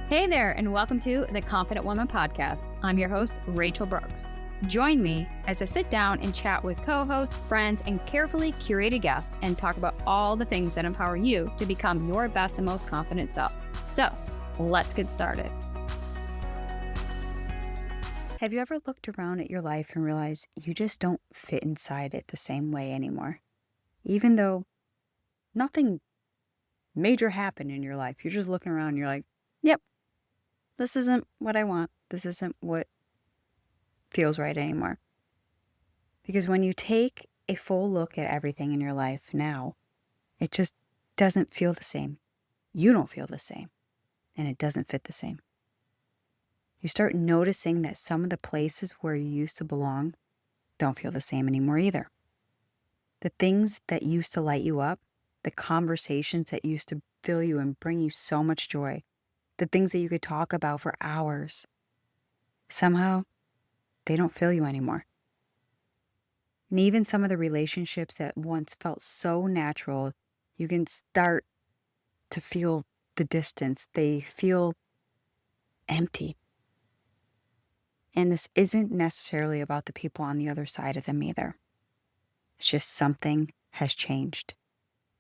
Hey there, and welcome to the Confident Woman Podcast. I'm your host, Rachel Brooks. Join me as I sit down and chat with co-hosts, friends, and carefully curated guests and talk about all the things that empower you to become your best and most confident self. So, let's get started. Have you ever looked around at your life and realized you just don't fit inside it the same way anymore? Even though nothing major happened in your life, you're just looking around and you're like, yep, this isn't what I want. This isn't what feels right anymore. Because when you take a full look at everything in your life now, it just doesn't feel the same. You don't feel the same, and it doesn't fit the same. You start noticing that some of the places where you used to belong don't feel the same anymore either. The things that used to light you up, the conversations that used to fill you and bring you so much joy, the things that you could talk about for hours, somehow they don't fill you anymore. And even some of the relationships that once felt so natural, you can start to feel the distance. They feel empty. And this isn't necessarily about the people on the other side of them either. It's just something has changed.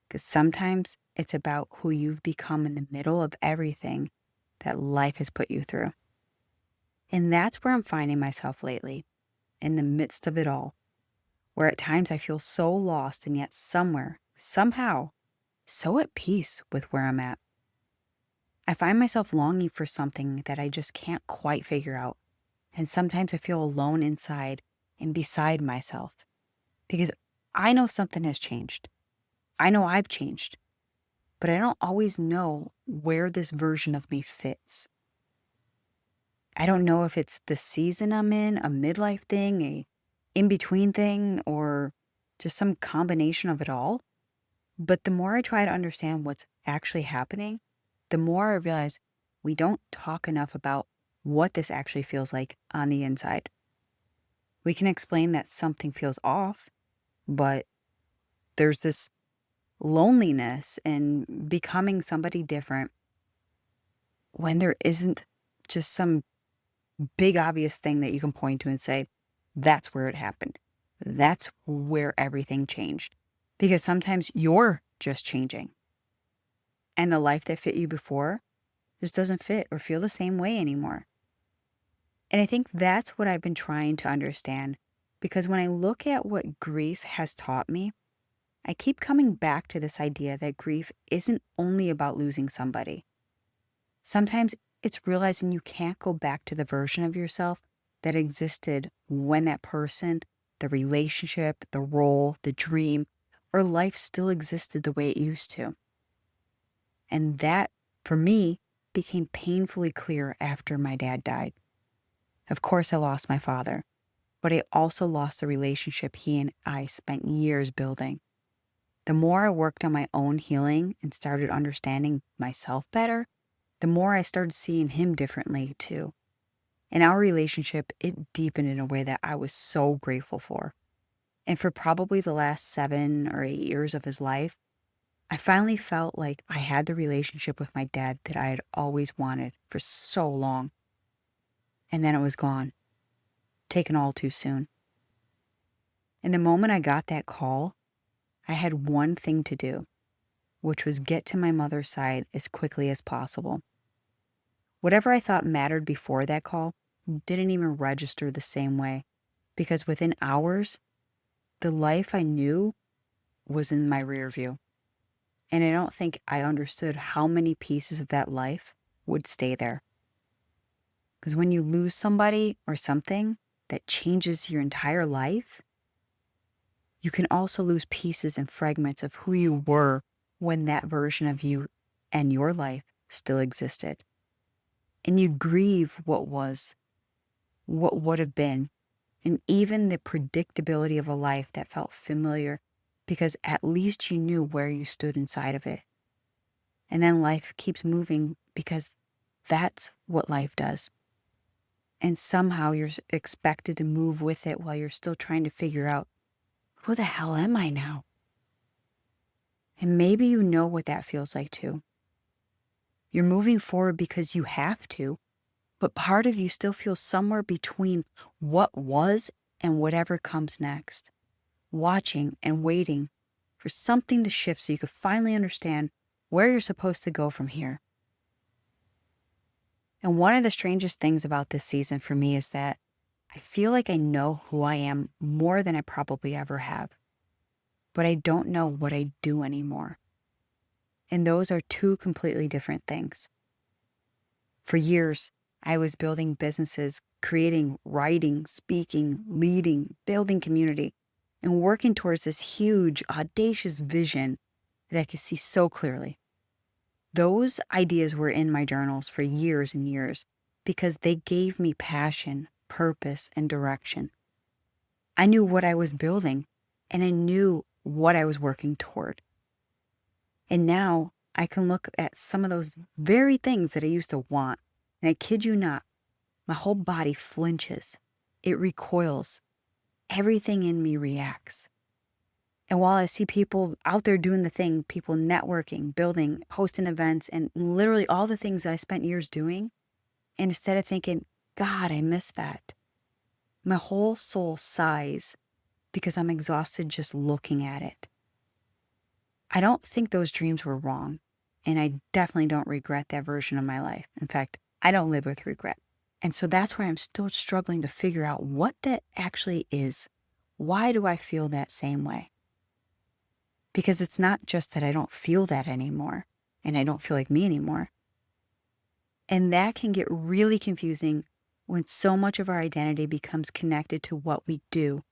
Because sometimes it's about who you've become in the middle of everything that life has put you through. And that's where I'm finding myself lately, in the midst of it all, where at times I feel so lost and yet somewhere, somehow, so at peace with where I'm at. I find myself longing for something that I just can't quite figure out. And sometimes I feel alone inside and beside myself because I know something has changed. I know I've changed, but I don't always know where this version of me fits. I don't know if it's the season I'm in, a midlife thing, a in-between thing, or just some combination of it all. But the more I try to understand what's actually happening, the more I realize we don't talk enough about what this actually feels like on the inside. We can explain that something feels off, but there's this loneliness and becoming somebody different when there isn't just some big obvious thing that you can point to and say, that's where it happened. That's where everything changed. Because sometimes you're just changing. And the life that fit you before just doesn't fit or feel the same way anymore. And I think that's what I've been trying to understand. Because when I look at what grief has taught me, I keep coming back to this idea that grief isn't only about losing somebody. Sometimes it's realizing you can't go back to the version of yourself that existed when that person, the relationship, the role, the dream, or life still existed the way it used to. And that, for me, became painfully clear after my dad died. Of course, I lost my father, but I also lost the relationship he and I spent years building. The more I worked on my own healing and started understanding myself better, the more I started seeing him differently too. And our relationship, it deepened in a way that I was so grateful for. And for probably the last 7 or 8 years of his life, I finally felt like I had the relationship with my dad that I had always wanted for so long. And then it was gone, taken all too soon. And the moment I got that call, I had one thing to do, which was get to my mother's side as quickly as possible. Whatever I thought mattered before that call didn't even register the same way, because within hours, the life I knew was in my rear view. And I don't think I understood how many pieces of that life would stay there. Because when you lose somebody or something that changes your entire life, you can also lose pieces and fragments of who you were when that version of you and your life still existed. And you grieve what was, what would have been, and even the predictability of a life that felt familiar because at least you knew where you stood inside of it. And then life keeps moving because that's what life does. And somehow you're expected to move with it while you're still trying to figure out, who the hell am I now? And maybe you know what that feels like too. You're moving forward because you have to, but part of you still feels somewhere between what was and whatever comes next, watching and waiting for something to shift so you could finally understand where you're supposed to go from here. And one of the strangest things about this season for me is that I feel like I know who I am more than I probably ever have, but I don't know what I do anymore. And those are two completely different things. For years, I was building businesses, creating, writing, speaking, leading, building community, and working towards this huge, audacious vision that I could see so clearly. Those ideas were in my journals for years and years because they gave me passion, purpose, and direction. I knew what I was building, and I knew what I was working toward. And now I can look at some of those very things that I used to want, and I kid you not, my whole body flinches. It recoils. Everything in me reacts. And while I see people out there doing the thing, people networking, building, hosting events, and literally all the things that I spent years doing, and instead of thinking, God, I miss that, my whole soul sighs because I'm exhausted just looking at it. I don't think those dreams were wrong, and I definitely don't regret that version of my life. In fact, I don't live with regret. And so that's where I'm still struggling to figure out what that actually is. Why do I feel that same way? Because it's not just that I don't feel that anymore, and I don't feel like me anymore. And that can get really confusing when so much of our identity becomes connected to what we do,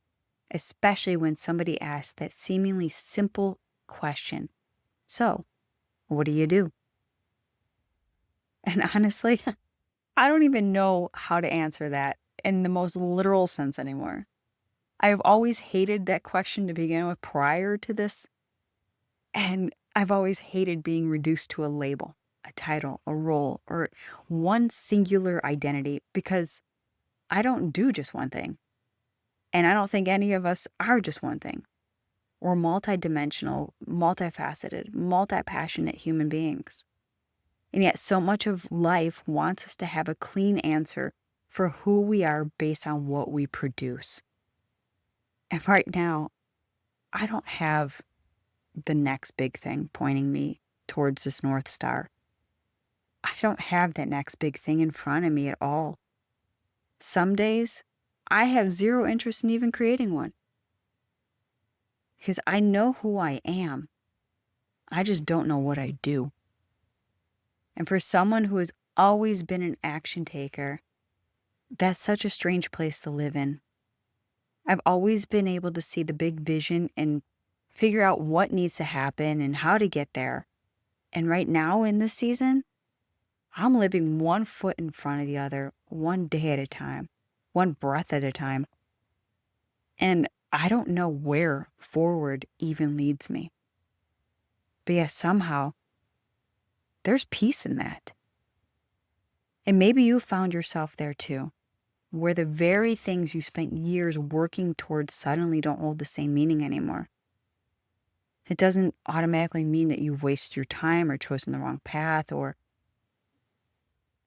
especially when somebody asks that seemingly simple question. So, what do you do? And honestly, I don't even know how to answer that in the most literal sense anymore. I've always hated that question to begin with prior to this, and I've always hated being reduced to a label, a title, a role, or one singular identity because I don't do just one thing. And I don't think any of us are just one thing. We're multidimensional, multifaceted, multi-passionate human beings. And yet so much of life wants us to have a clean answer for who we are based on what we produce. And right now, I don't have the next big thing pointing me towards this North Star. I don't have that next big thing in front of me at all. Some days, I have zero interest in even creating one. Because I know who I am. I just don't know what I do. And for someone who has always been an action taker, that's such a strange place to live in. I've always been able to see the big vision and figure out what needs to happen and how to get there. And right now in this season, I'm living one foot in front of the other, one day at a time, one breath at a time. And I don't know where forward even leads me. But yeah, somehow, there's peace in that. And maybe you found yourself there too, where the very things you spent years working towards suddenly don't hold the same meaning anymore. It doesn't automatically mean that you've wasted your time or chosen the wrong path or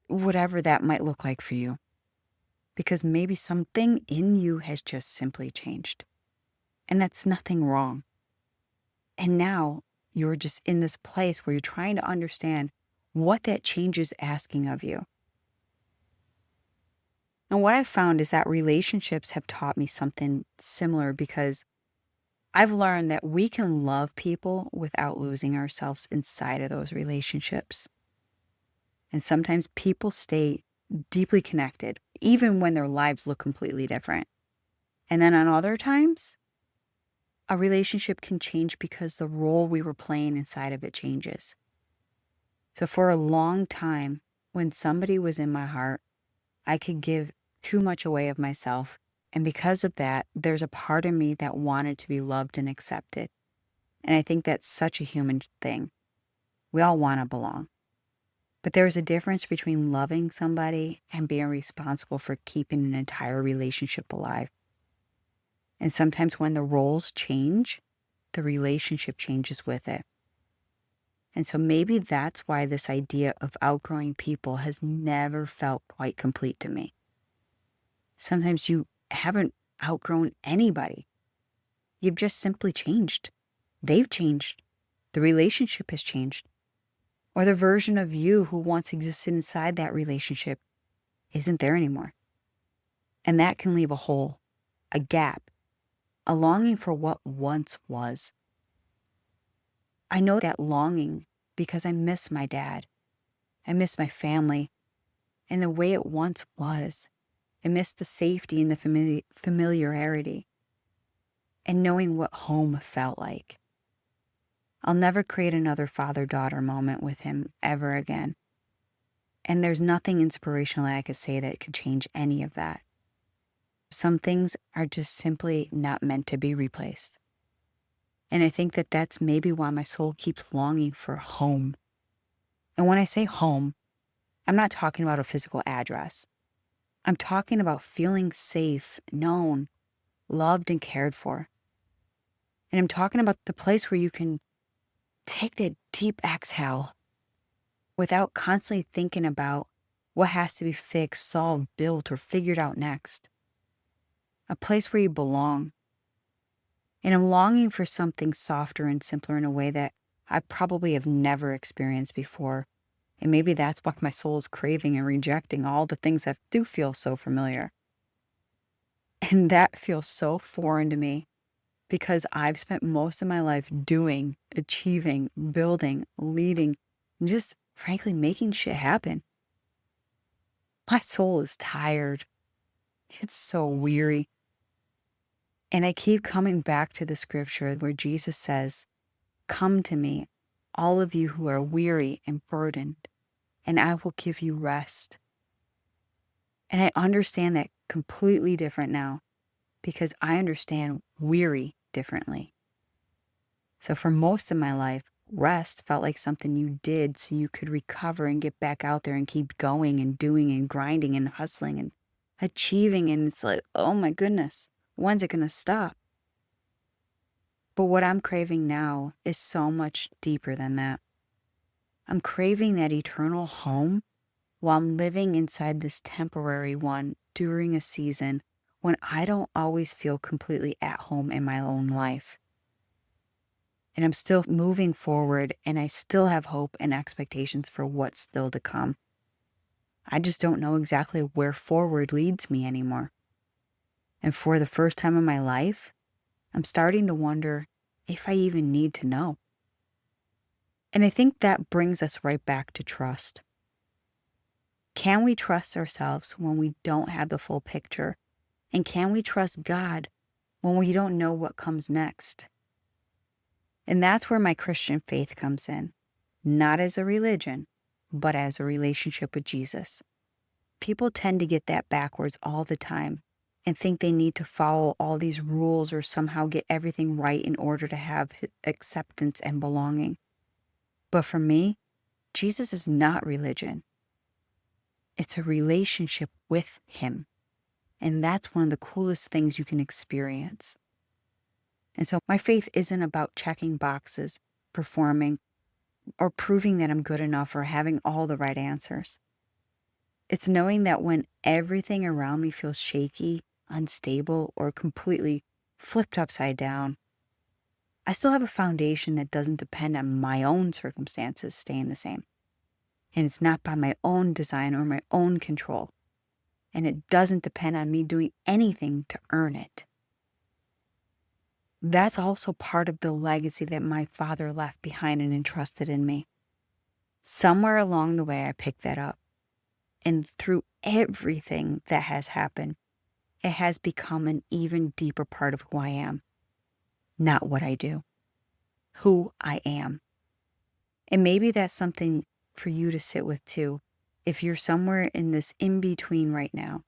whatever that might look like for you. Because maybe something in you has just simply changed. And that's nothing wrong. And now you're just in this place where you're trying to understand what that change is asking of you. And what I've found is that relationships have taught me something similar because I've learned that we can love people without losing ourselves inside of those relationships. And sometimes people stay deeply connected, even when their lives look completely different. And then on other times, a relationship can change because the role we were playing inside of it changes. So for a long time, when somebody was in my heart, I could give too much away of myself. And because of that, there's a part of me that wanted to be loved and accepted. And I think that's such a human thing. We all want to belong. But there's a difference between loving somebody and being responsible for keeping an entire relationship alive. And sometimes when the roles change, the relationship changes with it. And so maybe that's why this idea of outgrowing people has never felt quite complete to me. Sometimes you haven't outgrown anybody. You've just simply changed. They've changed. The relationship has changed. Or the version of you who once existed inside that relationship isn't there anymore. And that can leave a hole, a gap, a longing for what once was. I know that longing because I miss my dad. I miss my family and the way it once was. I miss the safety and the familiarity and knowing what home felt like. I'll never create another father-daughter moment with him ever again. And there's nothing inspirational that I could say that could change any of that. Some things are just simply not meant to be replaced. And I think that that's maybe why my soul keeps longing for home. And when I say home, I'm not talking about a physical address. I'm talking about feeling safe, known, loved, and cared for. And I'm talking about the place where you can take that deep exhale without constantly thinking about what has to be fixed, solved, built, or figured out next. A place where you belong. And I'm longing for something softer and simpler in a way that I probably have never experienced before. And maybe that's why my soul is craving and rejecting all the things that do feel so familiar. And that feels so foreign to me because I've spent most of my life doing, achieving, building, leading, and just frankly making shit happen. My soul is tired. It's so weary. And I keep coming back to the scripture where Jesus says, "Come to me, all of you who are weary and burdened, and I will give you rest." And I understand that completely different now because I understand weary differently. So for most of my life, rest felt like something you did so you could recover and get back out there and keep going and doing and grinding and hustling and achieving. And it's like, oh my goodness, when's it going to stop? But what I'm craving now is so much deeper than that. I'm craving that eternal home while I'm living inside this temporary one during a season when I don't always feel completely at home in my own life. And I'm still moving forward and I still have hope and expectations for what's still to come. I just don't know exactly where forward leads me anymore. And for the first time in my life, I'm starting to wonder if I even need to know. And I think that brings us right back to trust. Can we trust ourselves when we don't have the full picture? And can we trust God when we don't know what comes next? And that's where my Christian faith comes in, not as a religion, but as a relationship with Jesus. People tend to get that backwards all the time and think they need to follow all these rules or somehow get everything right in order to have acceptance and belonging. But for me, Jesus is not religion. It's a relationship with him. And that's one of the coolest things you can experience. And so my faith isn't about checking boxes, performing, or proving that I'm good enough or having all the right answers. It's knowing that when everything around me feels shaky, unstable, or completely flipped upside down, I still have a foundation that doesn't depend on my own circumstances staying the same. And it's not by my own design or my own control. And it doesn't depend on me doing anything to earn it. That's also part of the legacy that my father left behind and entrusted in me. Somewhere along the way, I picked that up. And through everything that has happened, it has become an even deeper part of who I am. Not what I do, who I am. And maybe that's something for you to sit with too. If you're somewhere in this in-between right now,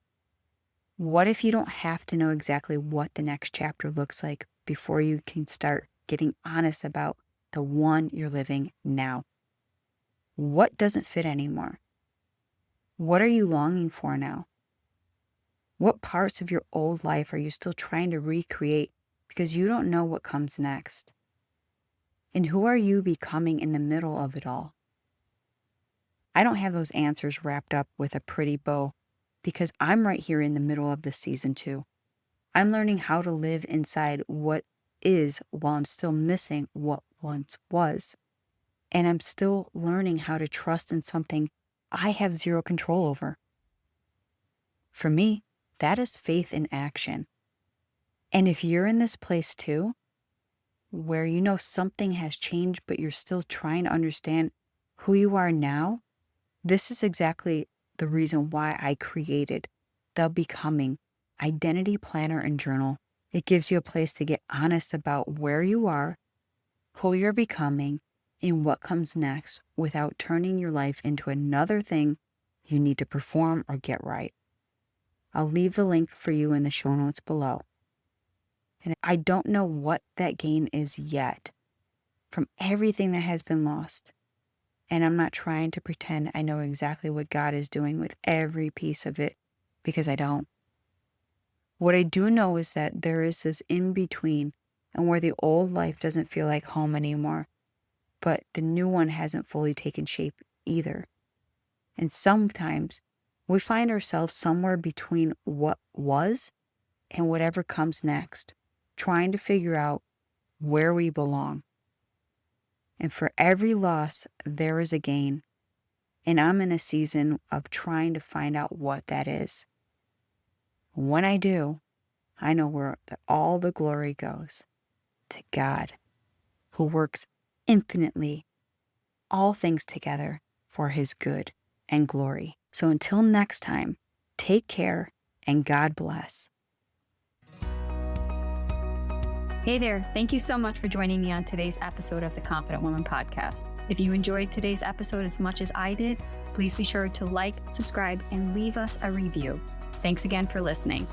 what if you don't have to know exactly what the next chapter looks like before you can start getting honest about the one you're living now? What doesn't fit anymore? What are you longing for now? What parts of your old life are you still trying to recreate because you don't know what comes next? And who are you becoming in the middle of it all? I don't have those answers wrapped up with a pretty bow because I'm right here in the middle of this season too. I'm learning how to live inside what is while I'm still missing what once was. And I'm still learning how to trust in something I have zero control over. For me, that is faith in action. And if you're in this place too, where you know something has changed, but you're still trying to understand who you are now, this is exactly the reason why I created the Becoming Identity Planner and Journal. It gives you a place to get honest about where you are, who you're becoming, and what comes next without turning your life into another thing you need to perform or get right. I'll leave the link for you in the show notes below. And I don't know what that gain is yet from everything that has been lost. And I'm not trying to pretend I know exactly what God is doing with every piece of it, because I don't. What I do know is that there is this in-between, and where the old life doesn't feel like home anymore, but the new one hasn't fully taken shape either. And sometimes we find ourselves somewhere between what was and whatever comes next, trying to figure out where we belong. And for every loss, there is a gain. And I'm in a season of trying to find out what that is. When I do, I know where all the glory goes to God, who works infinitely all things together for his good and glory. So until next time, take care and God bless. Hey there, thank you so much for joining me on today's episode of the Confident Woman Podcast. If you enjoyed today's episode as much as I did, please be sure to like, subscribe, and leave us a review. Thanks again for listening.